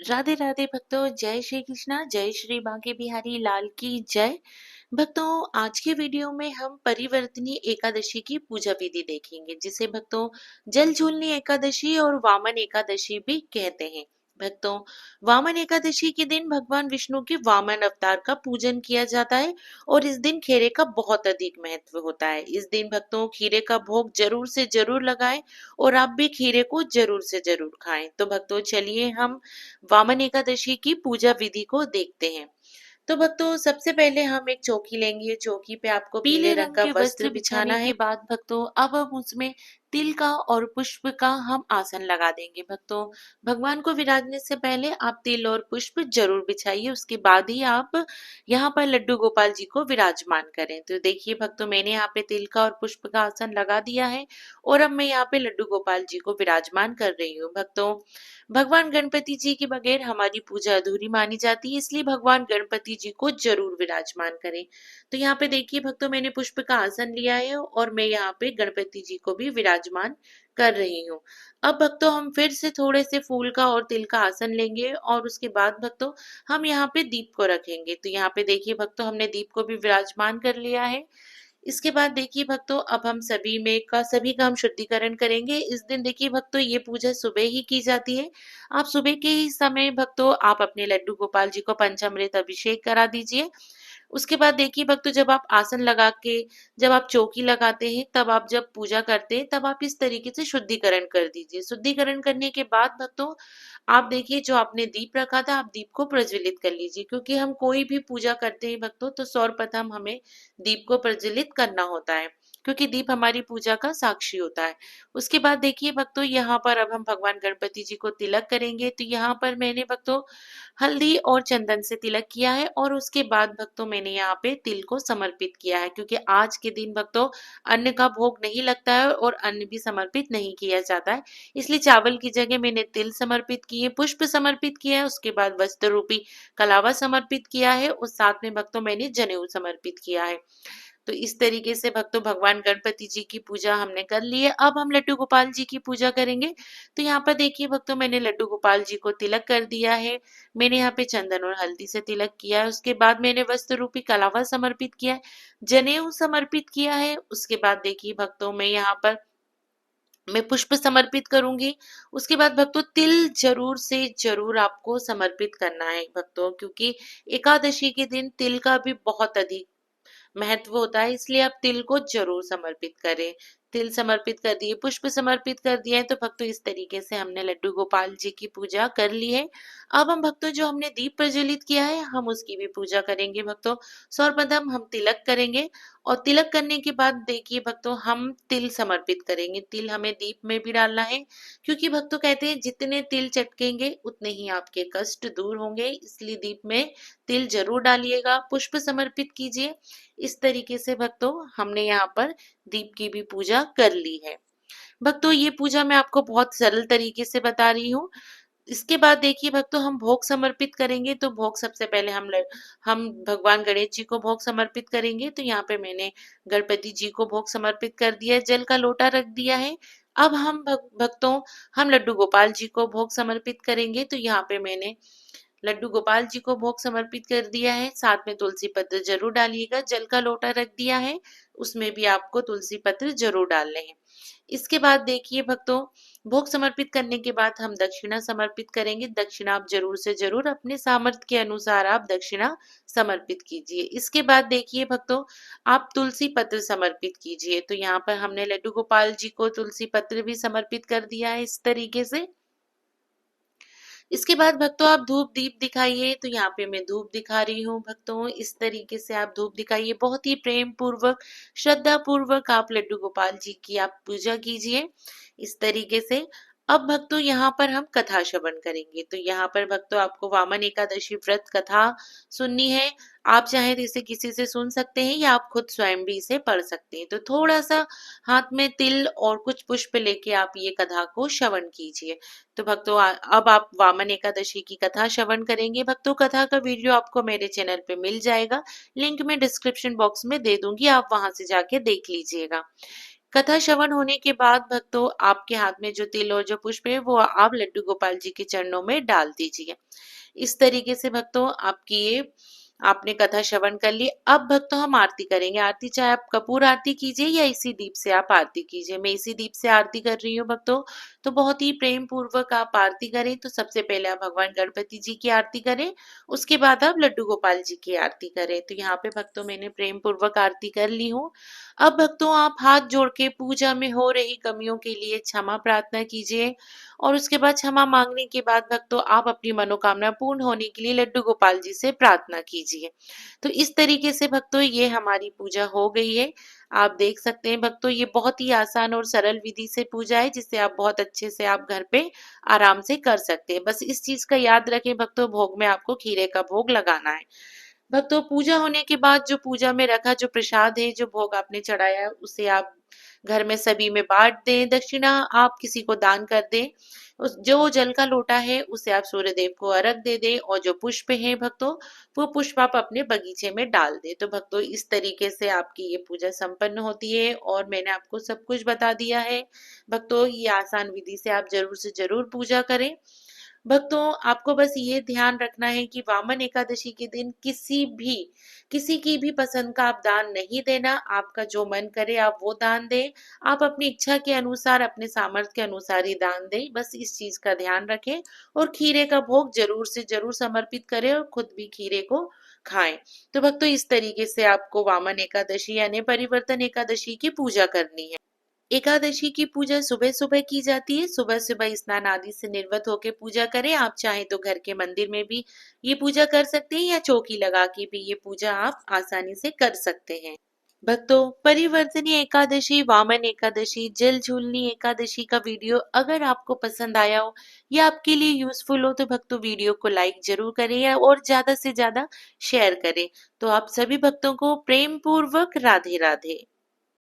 राधे राधे भक्तों, जय श्री कृष्णा, जय श्री बांके बिहारी लाल की जय। भक्तों, आज के वीडियो में हम परिवर्तनी एकादशी की पूजा विधि देखेंगे, जिसे भक्तों जल झूलनी एकादशी और वामन एकादशी भी कहते हैं। भक्तों, वामन एकादशी के दिन भगवान विष्णु के वामन अवतार का पूजन किया जाता है और इस दिन खीरे का बहुत अधिक महत्व होता है। इस दिन भक्तों खीरे का भोग जरूर से जरूर लगाएं और आप भी खीरे को जरूर से जरूर खाएं। तो भक्तों चलिए हम वामन एकादशी की पूजा विधि को देखते हैं। तो भक्तों सबसे पहले हम एक चौकी लेंगे। चौकी पे आपको पीले रंग का वस्त्र बिछाना है। के बाद भक्तों अब हम उसमें तिल का और पुष्प का हम आसन लगा देंगे। भक्तों भगवान को विराजने से पहले आप तिल और पुष्प जरूर बिछाइए, उसके बाद ही आप यहाँ पर लड्डू गोपाल जी को विराजमान करें। तो देखिए भक्तों, मैंने यहाँ पे तिल का और पुष्प का आसन लगा दिया है और अब मैं यहाँ पे लड्डू गोपाल जी को विराजमान कर रही हूँ। भक्तों भगवान गणपति जी के बगैर हमारी पूजा अधूरी मानी जाती है, इसलिए भगवान गणपति जी को जरूर विराजमान करें। तो यहाँ पे देखिए भक्तों, मैंने पुष्प का आसन लिया है और मैं यहाँ पे गणपति जी को भी विराजमान कर रही हूँ। अब भक्तों हम फिर से थोड़े से फूल का और तिल का आसन लेंगे और उसके बाद भक्तों हम यहाँ पे दीप को रखेंगे। तो यहाँ पे देखिए भक्तों, हमने दीप को भी विराजमान कर लिया है। इसके बाद देखिए भक्तों, अब हम सभी का हम शुद्धिकरण करेंगे। इस दिन देखिए भक्तों, ये पूजा सुबह ही की जाती है। आप सुबह के ही समय भक्तों आप अपने लड्डू गोपाल जी को पंचामृत अभिषेक करा दीजिए। उसके बाद देखिए भक्तों, जब आप आसन लगा के जब आप चौकी लगाते हैं, तब आप जब पूजा करते हैं, तब आप इस तरीके से शुद्धिकरण कर दीजिए। शुद्धिकरण करने के बाद भक्तों आप देखिए, जो आपने दीप रखा था, आप दीप को प्रज्वलित कर लीजिए, क्योंकि हम कोई भी पूजा करते हैं भक्तों तो सर्वप्रथम हमें दीप को प्रज्वलित करना होता है, क्योंकि दीप हमारी पूजा का साक्षी होता है। उसके बाद देखिए भक्तों, यहाँ पर अब हम भगवान गणपति जी को तिलक करेंगे। तो यहाँ पर मैंने भक्तों हल्दी और चंदन से तिलक किया है और उसके बाद भक्तों मैंने यहाँ पे तिल को समर्पित किया है, क्योंकि आज के दिन भक्तों अन्न का भोग नहीं लगता है और अन्न भी समर्पित नहीं किया जाता है, इसलिए चावल की जगह मैंने तिल समर्पित किए, पुष्प समर्पित किया है, उसके बाद वस्त्र रूपी कलावा समर्पित किया है और साथ में भक्तों मैंने जनेऊ समर्पित किया है। तो इस तरीके से भक्तों भगवान गणपति जी की पूजा हमने कर ली है। अब हम लड्डू गोपाल जी की पूजा करेंगे। तो यहाँ पर देखिए भक्तों, मैंने लड्डू गोपाल जी को तिलक कर दिया है। मैंने यहाँ पे चंदन और हल्दी से तिलक किया है। उसके बाद मैंने वस्त्र रूपी कलावा समर्पित किया है, जनेऊ समर्पित किया है। उसके बाद देखिए भक्तों, मैं पुष्प समर्पित करूंगी। उसके बाद भक्तों तिल जरूर से जरूर आपको समर्पित करना है भक्तों, क्योंकि एकादशी के दिन तिल का भी बहुत अधिक महत्व होता है, इसलिए आप तिल को जरूर समर्पित करें। तिल समर्पित कर दिए, पुष्प समर्पित कर दिए हैं, तो भक्तों इस तरीके से हमने लड्डू गोपाल जी की पूजा कर ली है। अब हम भक्तों जो हमने दीप प्रज्वलित किया है, हम उसकी भी पूजा करेंगे भक्तों। सर्वप्रथम हम तिलक करेंगे और तिलक करने के बाद देखिए भक्तों, हम तिल समर्पित करेंगे। तिल हमें दीप में भी डालना है, क्योंकि भक्तों कहते हैं जितने तिल चटकेंगे उतने ही आपके कष्ट दूर होंगे, इसलिए दीप में तिल जरूर डालिएगा। पुष्प समर्पित कीजिए। इस तरीके से भक्तों हमने यहाँ पर दीप की भी पूजा कर ली है। भक्तों ये पूजा मैं आपको बहुत सरल तरीके से बता रही हूँ। इसके बाद देखिए भक्तों, हम भोग समर्पित करेंगे। तो भोग सबसे पहले हम भगवान गणेश जी को भोग समर्पित करेंगे। तो यहाँ पे मैंने गणपति जी को भोग समर्पित कर दिया है, जल का लोटा रख दिया है। अब हम भक्तों हम लड्डू गोपाल जी को भोग समर्पित करेंगे। तो यहाँ पे मैंने लड्डू गोपाल जी को भोग समर्पित कर दिया है। साथ में तुलसी पत्र जरूर डालिएगा। जल का लोटा रख दिया है, उसमें भी आपको तुलसी पत्र जरूर डालने हैं। इसके बाद देखिए भक्तों, भोग समर्पित करने के बाद हम दक्षिणा समर्पित करेंगे। दक्षिणा आप जरूर से जरूर अपने सामर्थ्य के अनुसार आप दक्षिणा समर्पित कीजिए। इसके बाद देखिए भक्तों, आप तुलसी पत्र समर्पित कीजिए। तो यहाँ पर हमने लड्डू गोपाल जी को तुलसी पत्र भी समर्पित कर दिया है इस तरीके से। इसके बाद भक्तों आप धूप दीप दिखाइए। तो यहाँ पे मैं धूप दिखा रही हूँ भक्तों। इस तरीके से आप धूप दिखाइए, बहुत ही प्रेम पूर्वक श्रद्धा पूर्वक आप लड्डू गोपाल जी की आप पूजा कीजिए इस तरीके से। अब भक्तों यहाँ पर हम कथा श्रवण करेंगे। तो यहाँ पर भक्तों आपको वामन एकादशी व्रत कथा सुननी है। आप चाहे तो इसे किसी से सुन सकते हैं या आप खुद स्वयं भी इसे पढ़ सकते हैं। तो थोड़ा सा हाथ में तिल और कुछ पुष्प लेके आप ये कथा को श्रवण कीजिए। तो भक्तों अब आप वामन एकादशी की कथा श्रवण करेंगे। भक्तों कथा का वीडियो आपको मेरे चैनल पे मिल जाएगा, लिंक मैं डिस्क्रिप्शन बॉक्स में दे दूंगी, आप वहां से जाके देख लीजिएगा। कथा श्रवण होने के बाद भक्तों आपके हाथ में जो तिल और जो पुष्प है वो आप लड्डू गोपाल जी के चरणों में डाल दीजिए। इस तरीके से भक्तों आपकी ये आपने कथा श्रवण कर ली। अब भक्तों हम आरती करेंगे। आरती चाहे आप कपूर आरती कीजिए या इसी दीप से आप आरती कीजिए। मैं इसी दीप से आरती कर रही हूँ भक्तों। तो बहुत ही प्रेम पूर्वक आप आरती करें। तो सबसे पहले आप भगवान गणपति जी की आरती करें, उसके बाद आप लड्डू गोपाल जी की आरती करें। तो यहाँ पे भक्तों मैंने प्रेम पूर्वक आरती कर ली हूँ। अब भक्तों आप हाथ जोड़ के पूजा में हो रही कमियों के लिए क्षमा प्रार्थना कीजिए और उसके बाद क्षमा मांगने के बाद भक्तों आप अपनी मनोकामना पूर्ण होने के लिए लड्डू गोपाल जी से प्रार्थना कीजिए। तो इस तरीके से भक्तों ये हमारी पूजा हो गई है। आप देख सकते हैं भक्तों ये बहुत ही आसान और सरल विधि से पूजा है जिसे आप बहुत अच्छे से आप घर पे आराम से कर सकते हैं। बस इस चीज का याद रखें भक्तों, भोग में आपको खीरे का भोग लगाना है। भक्तों पूजा होने के बाद जो पूजा में रखा जो प्रसाद है, जो भोग आपने चढ़ाया है, उसे आप घर में सभी में बांट दें। दक्षिणा आप किसी को दान कर दें। उस जो जल का लोटा है उसे आप सूर्य देव को अर्घ दे दें और जो पुष्प है भक्तों वो पुष्प आप अपने बगीचे में डाल दें। तो भक्तों इस तरीके से आपकी ये पूजा संपन्न होती है और मैंने आपको सब कुछ बता दिया है। भक्तों ये आसान विधि से आप जरूर से जरूर पूजा करें। भक्तों आपको बस ये ध्यान रखना है कि वामन एकादशी के दिन किसी की भी पसंद का आप दान नहीं देना। आपका जो मन करे आप वो दान दें। आप अपनी इच्छा के अनुसार अपने सामर्थ्य के अनुसार ही दान दें। बस इस चीज का ध्यान रखें और खीरे का भोग जरूर से जरूर समर्पित करें और खुद भी खीरे को खाएं। तो भक्तों इस तरीके से आपको वामन एकादशी यानी परिवर्तन एकादशी की पूजा करनी है। एकादशी की पूजा सुबह सुबह की जाती है। सुबह सुबह स्नान आदि से निर्वत होकर पूजा करें। आप चाहें तो घर के मंदिर में भी ये पूजा कर सकते हैं या चौकी लगा के भी ये पूजा आप आसानी से कर सकते हैं। भक्तों परिवर्तनीय एकादशी, वामन एकादशी, जल झूलनी एकादशी का वीडियो अगर आपको पसंद आया हो या आपके लिए यूजफुल हो तो भक्तों वीडियो को लाइक जरूर करें या और ज्यादा से ज्यादा शेयर करें। तो आप सभी भक्तों को प्रेम पूर्वक राधे राधे।